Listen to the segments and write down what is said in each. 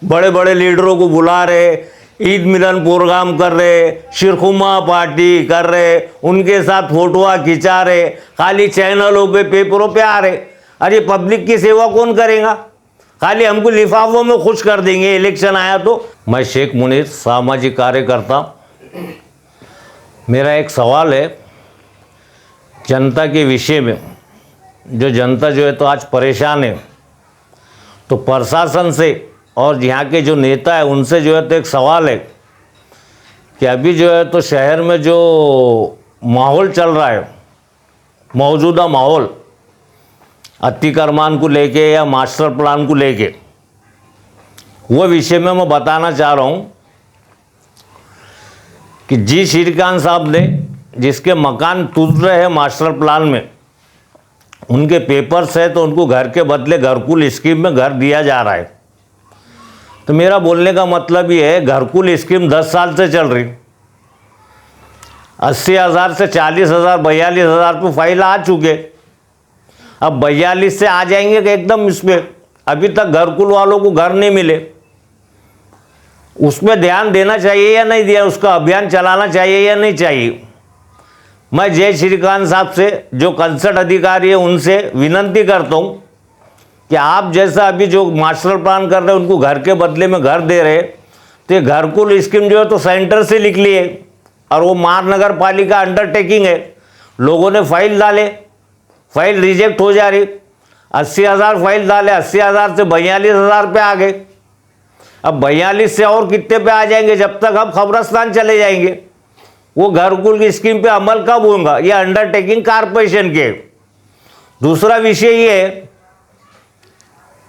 बड़े बड़े लीडरों को बुला रहे, ईद मिलन प्रोग्राम कर रहे, शिरखुमा पार्टी कर रहे, उनके साथ फोटोआ खिंचा रहे, खाली चैनलों पे पेपरों पे आ रहे। अरे पब्लिक की सेवा कौन करेगा? खाली हमको लिफाफों में खुश कर देंगे इलेक्शन आया तो। मैं शेख मुनीर, सामाजिक कार्यकर्ता। मेरा एक सवाल है जनता के विषय में। जो जनता जो है तो आज परेशान है, तो प्रशासन से और यहाँ के जो नेता है उनसे जो है तो एक सवाल है कि अभी जो है तो शहर में जो माहौल चल रहा है, मौजूदा माहौल अतिक्रमण को लेके या मास्टर प्लान को लेके, वो विषय में मैं बताना चाह रहा हूँ कि जी श्रीकांत साहब ने जिसके मकान टूट रहे हैं मास्टर प्लान में, उनके पेपर्स है तो उनको घर के बदले घरकुल स्कीम में घर दिया जा रहा है। तो मेरा बोलने का मतलब ये है, घरकुल स्कीम 10 साल से चल रही, 80,000 से 40,000 42,000 पे फाइल आ चुके। अब 42 से आ जाएंगे कि एकदम इसमें। अभी तक घरकुल वालों को घर नहीं मिले, उसमें ध्यान देना चाहिए या नहीं दिया, उसका अभियान चलाना चाहिए या नहीं चाहिए। मैं जय श्रीकांत साहब से, जो कंसर्ट अधिकारी है, उनसे विनती करता हूँ कि आप जैसा अभी जो मास्टर प्लान कर रहे हैं उनको घर के बदले में घर दे रहे, तो ये घरकुल स्कीम जो है तो सेंटर से लिख लिए और वो महानगर पालिका अंडरटेकिंग है। लोगों ने फाइल डाले, फाइल रिजेक्ट हो जा रही। 80,000 फाइल डाले, 80,000 से 42,000 पे आ गए। अब 42 से और कितने पे आ जाएंगे जब तक हम खबरस्तान चले जाएंगे। वो घरकुल की स्कीम पे अमल कब होगा? ये अंडरटेकिंग कारपोरेशन के। दूसरा विषय ये है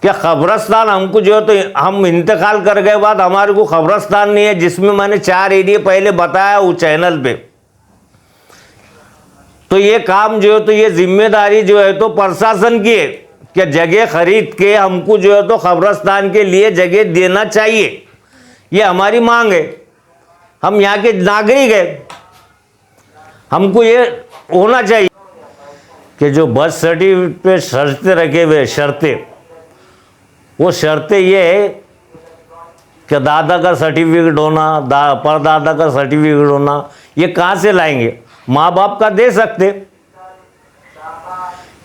कि खबरस्तान हमको जो है तो हम इंतकाल कर गए बाद हमारे को खबरस्तान नहीं है, जिसमें मैंने 4 एरिया पहले बताया वो चैनल पे। तो ये काम जो है तो ये जिम्मेदारी जो है तो प्रशासन की है कि जगह खरीद के हमको जो है तो खबरस्तान के लिए जगह देना चाहिए। ये हमारी मांग है, हम यहाँ के नागरिक हैं, हमको ये होना चाहिए कि जो बर्थ सर्टिफिकेट पे शर्तें रखे हुए, शर्तें, वो शर्तें ये है कि दादा का सर्टिफिकेट होना, परदादा का सर्टिफिकेट होना। ये कहाँ से लाएंगे? माँ बाप का दे सकते,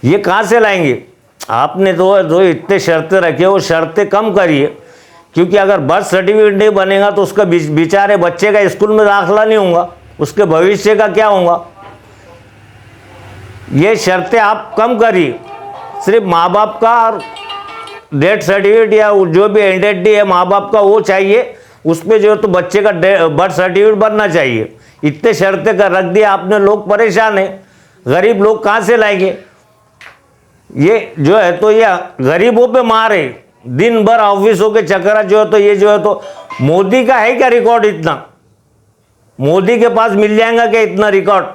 ये कहाँ से लाएंगे? आपने तो इतने शर्तें रखे, वो शर्तें कम करिए, क्योंकि अगर बर्थ सर्टिफिकेट नहीं बनेगा तो उसका बेचारे बच्चे का स्कूल में दाखिला नहीं होगा, उसके भविष्य का क्या होगा? ये शर्तें आप कम करिए। सिर्फ माँ बाप का और डेथ सर्टिफिकेट या जो भी आइडेंटिटी है माँ बाप का वो चाहिए, उसमें जो तो बच्चे का बर्थ सर्टिफिकेट बनना चाहिए। इतने शर्तें कर रख दिए आपने, लोग परेशान हैं। गरीब लोग कहाँ से लाएंगे? ये जो है तो ये गरीबों पे मार है। दिन भर ऑफिसों के चक्कर जो है तो ये जो है तो मोदी का है क्या रिकॉर्ड इतना? मोदी के पास मिल जाएगा क्या इतना रिकॉर्ड?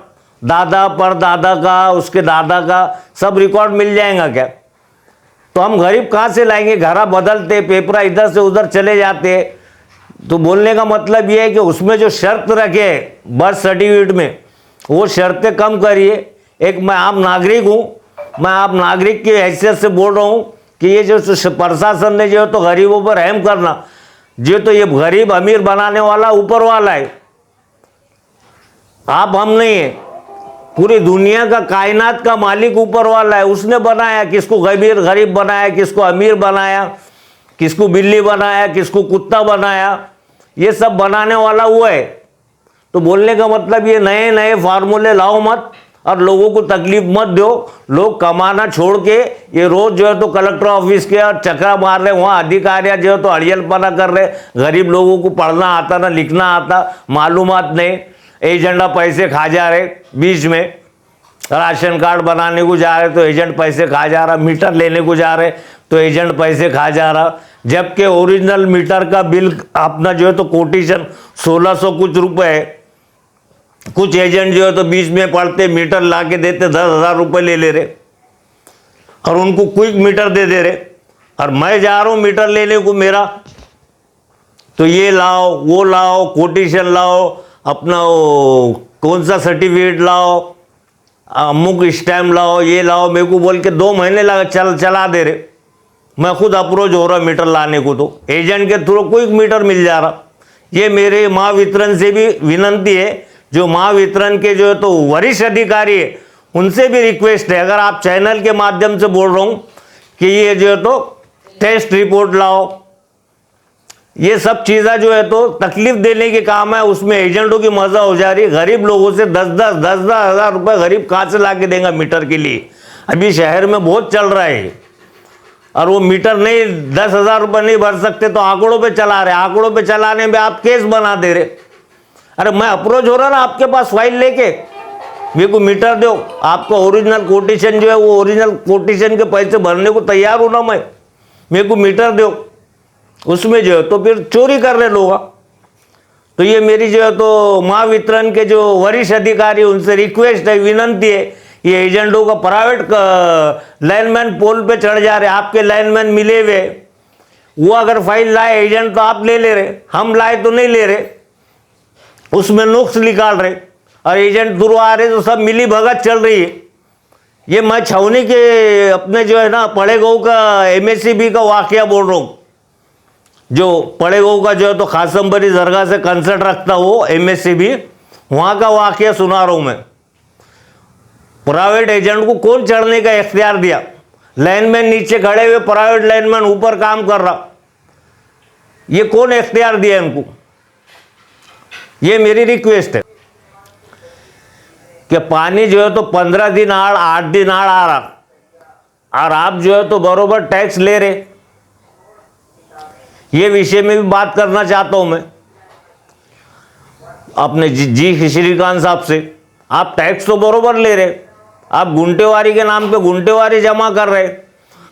दादा परदादा का, उसके दादा का सब रिकॉर्ड मिल जाएगा क्या? तो हम गरीब कहाँ से लाएंगे? घरा बदलते, पेपर इधर से उधर चले जाते। तो बोलने का मतलब ये है कि उसमें जो शर्त रखे बर्थ सर्टिफिकेट में, वो शर्तें कम करिए। एक मैं आम नागरिक हूँ, मैं आप नागरिक की हैसियत से बोल रहा हूँ कि ये जो प्रशासन ने जो है तो गरीबों पर रहम करना, जो तो ये गरीब अमीर बनाने वाला ऊपर वाला है, आप हम नहीं है। पूरी दुनिया का, कायनात का मालिक ऊपर वाला है, उसने बनाया। किसको गरीब बनाया, किसको अमीर बनाया, किसको बिल्ली बनाया, किसको कुत्ता बनाया, ये सब बनाने वाला वो है। तो बोलने का मतलब ये नए नए फार्मूले लाओ मत और लोगों को तकलीफ मत दो। लोग कमाना छोड़ के ये रोज जो है तो कलेक्टर ऑफिस के और चक्रा मार रहे, वहाँ अधिकारी जो है तो अड़ियलपना कर रहे। गरीब लोगों को पढ़ना आता ना लिखना आता, मालूमात नहीं, एजेंडा पैसे खा जा रहे। बीच में राशन कार्ड बनाने को जा रहे तो एजेंट पैसे खा जा रहा, मीटर लेने को जा रहे तो एजेंट पैसे खा जा रहा। जबकि ओरिजिनल मीटर का बिल अपना जो है तो कोटेशन 1600 कुछ रुपए है। कुछ एजेंट जो है तो बीच में पढ़ते, मीटर ला के देते, 10,000 रुपये ले रहे और उनको क्विक मीटर दे रहे। और मैं जा रहा हूँ मीटर लेने को मेरा, तो ये लाओ वो लाओ, कोटेशन लाओ, अपना वो कौन सा सर्टिफिकेट लाओ, अमुक स्टैम्प लाओ, ये लाओ, मेरे को बोल के 2 महीने लगा चला दे रहे। मैं खुद अप्रोच हो रहा मीटर लाने को, तो एजेंट के थ्रू कोई मीटर मिल जा रहा। ये मेरे महावितरण से भी विनंती है, जो महावितरण के जो है तो वरिष्ठ अधिकारी है उनसे भी रिक्वेस्ट है, अगर आप चैनल के माध्यम से बोल रहा हूँ कि ये जो है तो टेस्ट रिपोर्ट लाओ, ये सब चीज़ें जो है तो तकलीफ देने के काम है, उसमें एजेंटों की मजा हो जा रही है। गरीब लोगों से 10-10 हज़ार रुपये गरीब कहाँ से ला के देगा मीटर के लिए? अभी शहर में बहुत चल रहा है, और वो मीटर नहीं 10,000 रुपये नहीं भर सकते तो आंकड़ों पे चला रहे, आंकड़ों पे चलाने में आप केस बना दे रहे। अरे मैं अप्रोच हो रहा ना आपके पास फाइल लेके, मेरे को मीटर दो, आपका ओरिजिनल कोटेशन जो है वो ओरिजिनल कोटेशन के पैसे भरने को तैयार हूं ना मैं, मेरे को मीटर दो, उसमें जो है तो फिर चोरी कर रहे लोग। तो ये मेरी जो है तो महावितरण के जो वरिष्ठ अधिकारी उनसे रिक्वेस्ट है, विनंती है, ये एजेंटों का प्राइवेट लाइनमैन पोल पे चढ़ जा रहे, आपके लाइनमैन मिले हुए, वो अगर फाइल लाए एजेंट तो आप ले रहे, हम लाए तो नहीं ले रहे, उसमें नुक्स निकाल रहे, और एजेंट थ्रू आ रहे तो सब मिली भगत चल रही है। ये मैं छावनी के अपने जो है ना पड़ेगांव का MSCB का वाकया बोल रहा हूँ, जो पड़ेगांव का जो है तो खासमबरी दरगाह से कंसर्ट रखता हो MSCB, वहाँ का वाकया सुना रहा हूँ मैं। प्राइवेट एजेंट को कौन चढ़ने का इख्तियार दिया? लाइनमैन नीचे खड़े हुए, प्राइवेट लाइनमैन ऊपर काम कर रहा, ये कौन इख्तियार दिया इनको? ये मेरी रिक्वेस्ट है कि पानी जो है तो 15 दिन आड़ 8 दिन आड़ आ रहा, और आप जो है तो बरोबर टैक्स ले रहे। ये विषय में भी बात करना चाहता हूं मैं अपने जी श्रीकांत साहब से। आप टैक्स तो बरोबर ले रहे, आप गुंटेवारी के नाम पे गुंटेवारी जमा कर रहे,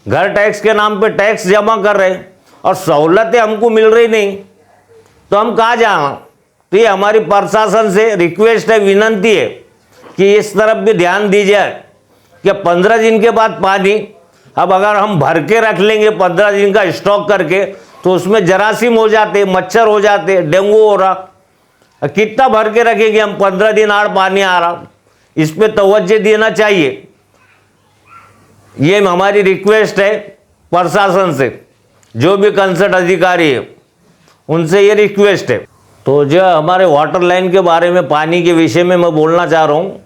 घर टैक्स के नाम पे टैक्स जमा कर रहे, और सहूलतें हमको मिल रही नहीं, तो हम कहाँ जाना? तो ये हमारी प्रशासन से रिक्वेस्ट है, विनंती है कि इस तरफ भी ध्यान दी जाए कि 15 दिन के बाद पानी, अब अगर हम भर के रख लेंगे 15 दिन का स्टॉक करके, तो उसमें जरासीम हो जाते, मच्छर हो जाते, डेंगू हो रहा। कितना भर के रखेंगे हम? 15 दिन आड़ पानी आ रहा, इस पे तवज्जो देना चाहिए। ये हमारी रिक्वेस्ट है प्रशासन से, जो भी कंसर्ट अधिकारी है उनसे ये रिक्वेस्ट है। तो जो हमारे वाटर लाइन के बारे में, पानी के विषय में मैं बोलना चाह रहा हूँ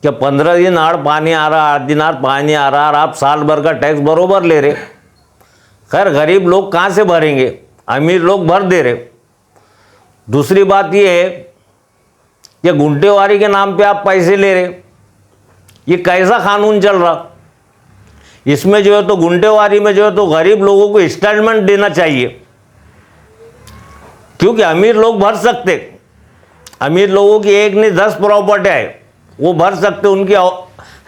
कि 15 दिन आड़ पानी आ रहा, 8 दिन आड़ पानी आ रहा, और आप साल भर का टैक्स बरोबर ले रहे। खैर गरीब लोग कहाँ से भरेंगे? अमीर लोग भर दे रहे। दूसरी बात ये है कि गुंटेवारी के नाम पे आप पैसे ले रहे, ये कैसा कानून चल रहा? इसमें जो है तो गुंटेवारी में जो है तो गरीब लोगों को इंस्टॉलमेंट देना चाहिए, क्योंकि अमीर लोग भर सकते, अमीर लोगों की 1 नहीं 10 प्रॉपर्टी है, वो भर सकते, उनकी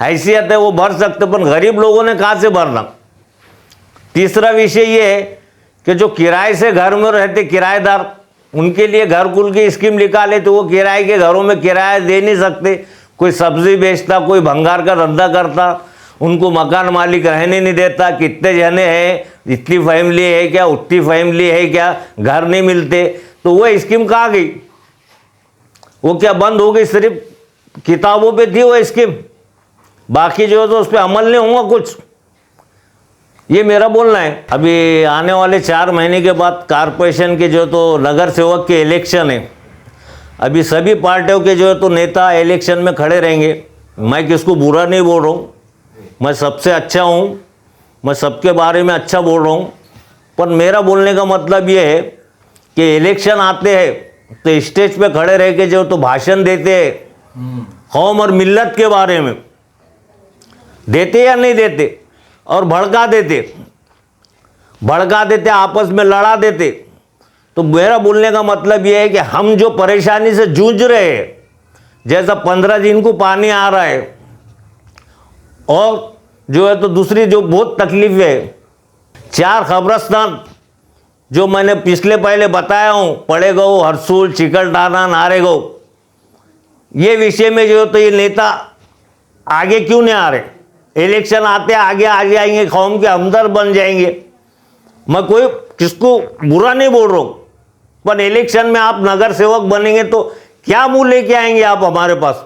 हैसियत है, वो भर सकते, पर गरीब लोगों ने कहाँ से भरना? तीसरा विषय ये है कि जो किराए से घर में रहते किराएदार, उनके लिए घरकुल की स्कीम निकाले, तो वो किराए के घरों में किराया दे नहीं सकते। कोई सब्जी बेचता, कोई भंगार का धंधा करता, उनको मकान मालिक रहने नहीं देता। कितने जने हैं, इतनी फैमिली है क्या, उतनी फैमिली है क्या, घर नहीं मिलते। तो वो स्कीम कहाँ गई? वो क्या बंद हो गई? सिर्फ किताबों पे थी वो स्कीम, बाकी जो है तो उस पर अमल नहीं होगा कुछ। ये मेरा बोलना है। अभी आने वाले 4 महीने के बाद कारपोरेशन के जो तो नगर सेवक के इलेक्शन है, अभी सभी पार्टियों के जो है तो नेता इलेक्शन में खड़े रहेंगे। मैं किसको बुरा नहीं बोल रहा हूँ, मैं सबसे अच्छा हूँ, मैं सबके बारे में अच्छा बोल रहा हूँ, पर मेरा बोलने का मतलब ये है कि इलेक्शन आते हैं तो स्टेज पे खड़े रह के जो तो भाषण देते हैं कौम और मिल्लत के बारे में, देते या नहीं देते, और भड़का देते, आपस में लड़ा देते। तो मेरा बोलने का मतलब यह है कि हम जो परेशानी से जूझ रहे हैं, जैसा 15 दिन को पानी आ रहा है, और जो है तो दूसरी जो बहुत तकलीफ है, 4 कब्रस्तान जो मैंने पहले बताया हूँ, पड़ेगांव, हरसूल, चिकलटाना, नारेगांव, ये विषय में जो है तो ये नेता आगे क्यों नहीं आ रहे? इलेक्शन आते आगे आ जाएंगे, कौम के हमदर्द बन जाएंगे। मैं कोई किसको बुरा नहीं बोल रहा हूँ, पर इलेक्शन में आप नगर सेवक बनेंगे तो क्या मुंह लेके आएंगे आप हमारे पास?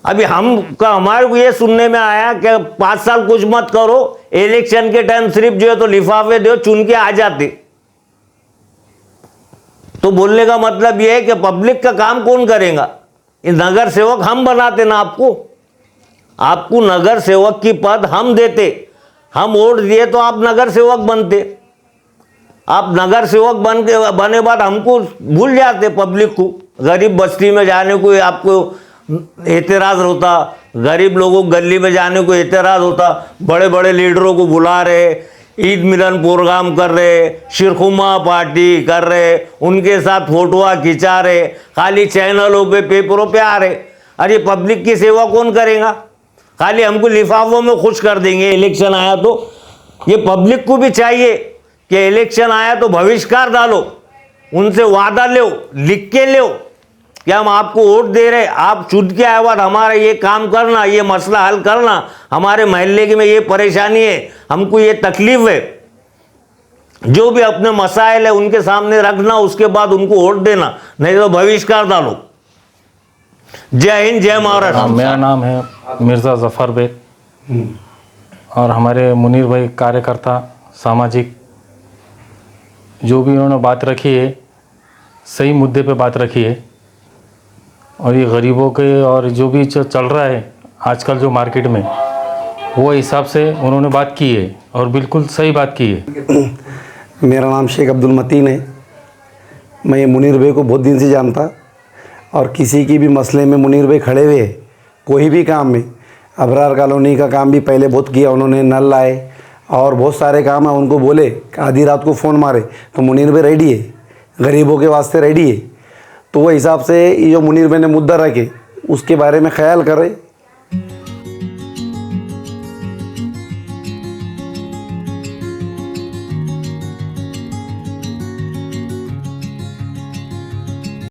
अभी हमारे को ये सुनने में आया कि 5 साल कुछ मत करो, इलेक्शन के टाइम सिर्फ जो है तो लिफाफे दो, चुन के आ जाते। तो बोलने का मतलब ये है कि पब्लिक का काम कौन करेगा? ये नगर सेवक हम बनाते ना आपको नगर सेवक की पद हम देते, हम वोट दिए तो आप नगर सेवक बनते। आप नगर सेवक बने बाद हमको भूल जाते, पब्लिक को। गरीब बस्ती में जाने को आपको एतराज होता, गरीब लोगों को गली में जाने को एतराज होता। बड़े बड़े लीडरों को बुला रहे, ईद मिलन प्रोग्राम कर रहे, शिरखुमा पार्टी कर रहे, उनके साथ फोटोआ खिंचा रहे, खाली चैनलों पे पेपरों पे आ रहे। अरे पब्लिक की सेवा कौन करेगा? खाली हमको लिफाफों में खुश कर देंगे। इलेक्शन आया तो ये पब्लिक को भी चाहिए कि इलेक्शन आया तो भविष्यकार डालो, उनसे वादा लो, लिख के लो कि हम आपको वोट दे रहे, आप चुन के आए बाद हमारा ये काम करना, ये मसला हल करना, हमारे मोहल्ले में ये परेशानी है, हमको ये तकलीफ है, जो भी अपने मसाइल है उनके सामने रखना, उसके बाद उनको वोट देना, नहीं तो बहिष्कार डालो। जय हिंद, जय महाराष्ट्र। मेरा नाम है मिर्ज़ा जफ़र बेग और हमारे मुनीर भाई कार्यकर्ता सामाजिक, जो भी उन्होंने बात रखी है सही मुद्दे पे बात रखी है। और ये गरीबों के और जो भी चल रहा है आजकल जो मार्केट में, वो हिसाब से उन्होंने बात की है और बिल्कुल सही बात की है। मेरा नाम शेख अब्दुल मतीन है। मैं मुनीर भाई को बहुत दिन से जानता और किसी की भी मसले में मुनीर भाई खड़े हुए, कोई भी काम में, अबरार कॉलोनी का काम भी पहले बहुत किया उन्होंने, नल लाए और बहुत सारे काम है। उनको बोले कि आधी रात को फ़ोन मारे तो मुनीर भाई रेडी है, गरीबों के वास्ते रेडी है। तो वो हिसाब से ये जो मुनीर भाई ने मुद्दा रखे उसके बारे में ख्याल करे